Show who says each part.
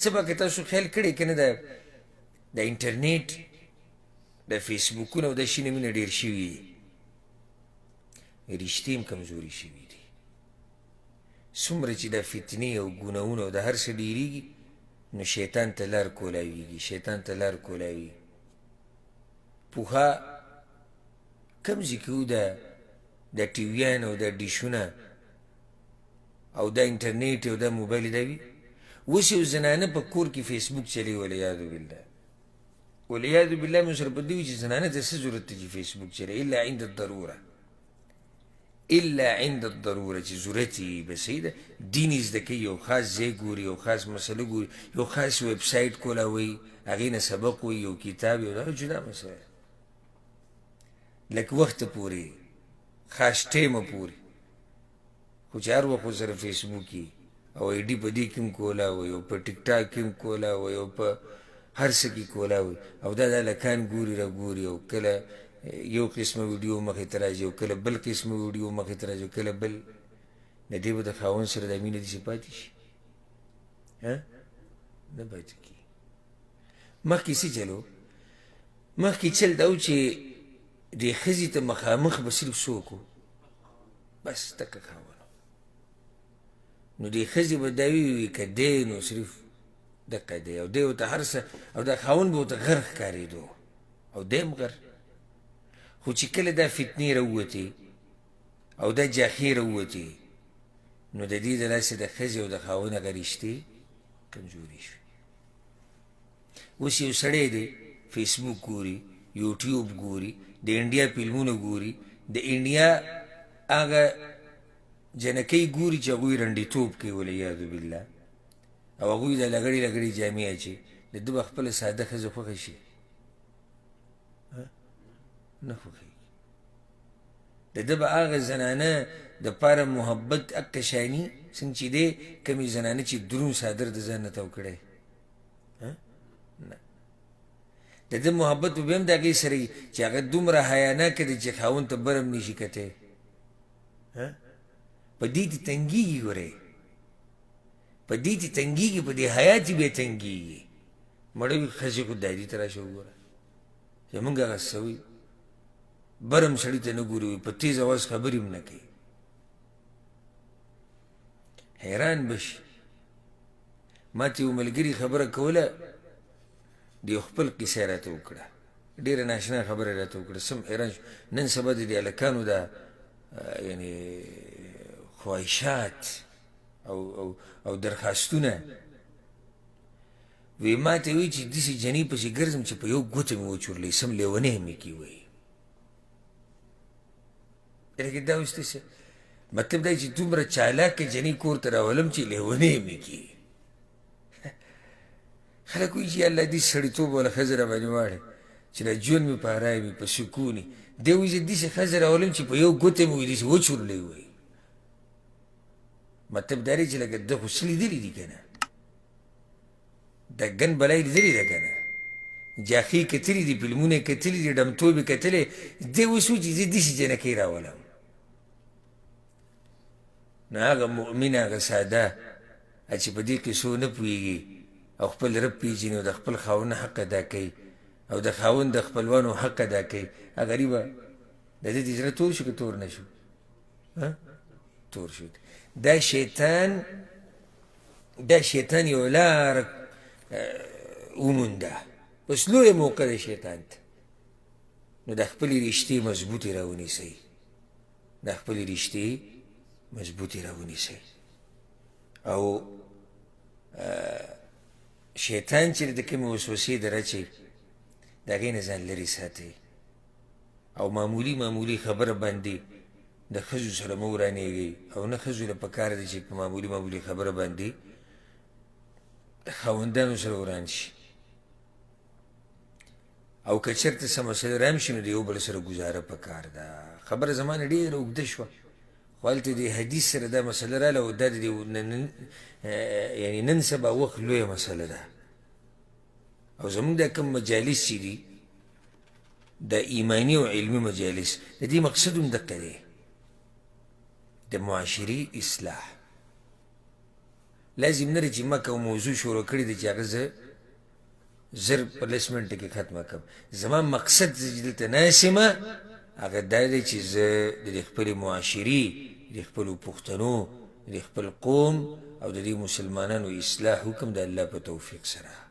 Speaker 1: څه به که تاسو خیال کړی که نه د انټرنیټ د فیسبوکونه او د شي نه مینه ډېر شوي دي، رشتې هم کمزوري شوي دي. څومره چې د فتنې او ګناهونه او د هر څه ډېرېږي نو شیطان ته لار کولاویږي، شیطان ته لار کولاوي. پوخا کم ځای کې د ټیویان او د ډیشونه او د انټرنیټ او د موبایل دا وي. اوس یو زنانه په کور کې فیسبوک چلوي، والعیاذ بالله والعیاذ بالله. مو سره په دې وي چې زنانه ته څه ضرورت دی چې فیسبوک چلوي؟ الا عند الضروره، الا عند الضروره، چې ضرورت یې بس صحیح ده. دین یې زده کوي، یو خاص ځای ګوري، یو خاص مسله ګوري، یو خاص ویب سایټ کولاوي، هغې نه سبق وایي، یو کتاب، یو دا جدا مسله ده. لکه وخته پورې، خاص ټیمه پورې، خو چې هر وخت ورسره فیسبوک وي او آی ډي په دې کې هم کولاوي او په ټیک ټاک کې هم کولاوي او په هر څه کې کولاوي، او دا هلکان ګوري را ګوري، او کله یو قسمه ویډیو مخې ته راځي او کله بل قسمه ویډیو مخې ته راځي او کله بل. د دې به د خاوند سره د مینه داسې پاتې شي؟ نه پاتې کېږي. مخکې څه چلو؟ مخکې چل دا و چې دې ښځې ته مخامخ به صرف څوک و؟ بس تکه خاوند. نو دې ښځې به دا وي که دی نو صرف دقه دی، او دی ورته هر څه، او دا خاوند به ورته غر ښکارېدو او دی هم غر. خو چې کله دا فتنې راووتې او دا جاخې راووتې نو د دې د لاسې د ښځې او د خاوند هغه رشتې کمزوري شوې. اوس یو سړی دی فیسبوک ګوري، یوټیوب ګوري، د انډیا فلمونه ګوري، د انډیا هغه جنکۍ ګوري چې هغوی رنډېتوب کوي، والعیاذ بالله، او هغوی د لګړې لګړې جامې اچي. د ده به خپله ساده ښځه خوښه شي؟ نه خوښېږي. د ده به هغه زنانه دپاره محبت هکه شاني څنګه چې دی کمې زنانه چې دروند څادر د ځان نه تاو کړی، نه. د ده محبت به هم د هغې سره وي چې هغه دومره حیاناکه دی چې خاوند ته بر هم نشي کتی. په دې دې تنګېږي، ګورئ، په دې دې تنګېږي، په دې حیا چې بیا تنګېږي. مړه وي ښځې خو دادي ته راشه وګوره، زمونږ هغه څه وي، بر هم سړي ته نه ګوري، په تیز اواز خبرې هم نه کوي. حیران به شي. ما ته یو ملګري خبره کوله، د یو خپل قصه یې راته وکړه، ډېره ناشنا خبره یې راته وکړه. سم حیران شو. نن سبا د دې هلکانو دا یعنې خواهشات او درخواستونه، وی ما ته وایي چې داسې جنۍ پسې ګرځم چې په یو ګوته مې وچورلی سم لیونی مې کي وایي. لکه دا اوس داسې مطلب دا چې دومره چالاکه جنۍ کور ته راولم چې لیونی مې کي. خلک وایي چې الله دې سړیتوب والا ښځه راباندې واړې چې دا ژوند مې په ارام وي، په سکون وي. دی وایي چې داسې ښځه راولم چې په یو ګوته مې وایي داسې وچورلی وایي. مطلب دا دی چې لکه ده خو څه لیدلي دي که نه، د ګن بلای لیدلې ده که نه، جاخې کتلي دي، فلمونه یې کتلي دي، ډمتوب یې کتلی. دی اوس وایي چې زه داسې جنکۍ راولم. نو هغه مؤمن، هغه ساده چې په دې کیسو نه پوهېږي او خپل رب پېژني او د خپل خاوند حق ادا کوي او د خاوند د خپلوانو حق ادا کوي، هغه غریبه د دې د زړه تور شو که تور نه شو؟ تور شو. دا شیطان یو لاره ومونده، بس لویه موقع ده شیطان ته. نو د خپلې رشتې مضبوطې راونیسئ، د خپلې رشتې مضبوطې راونیسئ. او شیطان چې د کومې وسوسې در اچوي د هغې نه ځان لرې ساتئ. او معمولي خبره باندې د ښځو سره مه ورانېږئ، او نه ښځو له پکار دی چې په معمولي خبره باندې خاوندانو سره وران شي. او که چېرته څه مسله رام شي نو د یو بل سره ګزاره پکار ده. خبره زما نه ډېره اوږده شوه، خو هلته د حدیث سره دا مسله راله، او دا د یعنې نن سبا وخت لویه مسله ده. او زمونږ دا کوم مجالس چې دي د ایماني او علمي مجالس، د دې مقصد هم دقه دی، د معاشري اصلاح. لازم نه دی چې ما کوم موضوع شروع کړې ده چې هغه زه زر په لس منټه کې ختمه کړم. زما مقصد چې دلته ناست یم هغه دا دی چې زه د دې خپلې معاشرې، د خپلو پښتنو، د خپل قوم او د دې مسلمانانو اصلاح وکړم د الله په توفیق سره.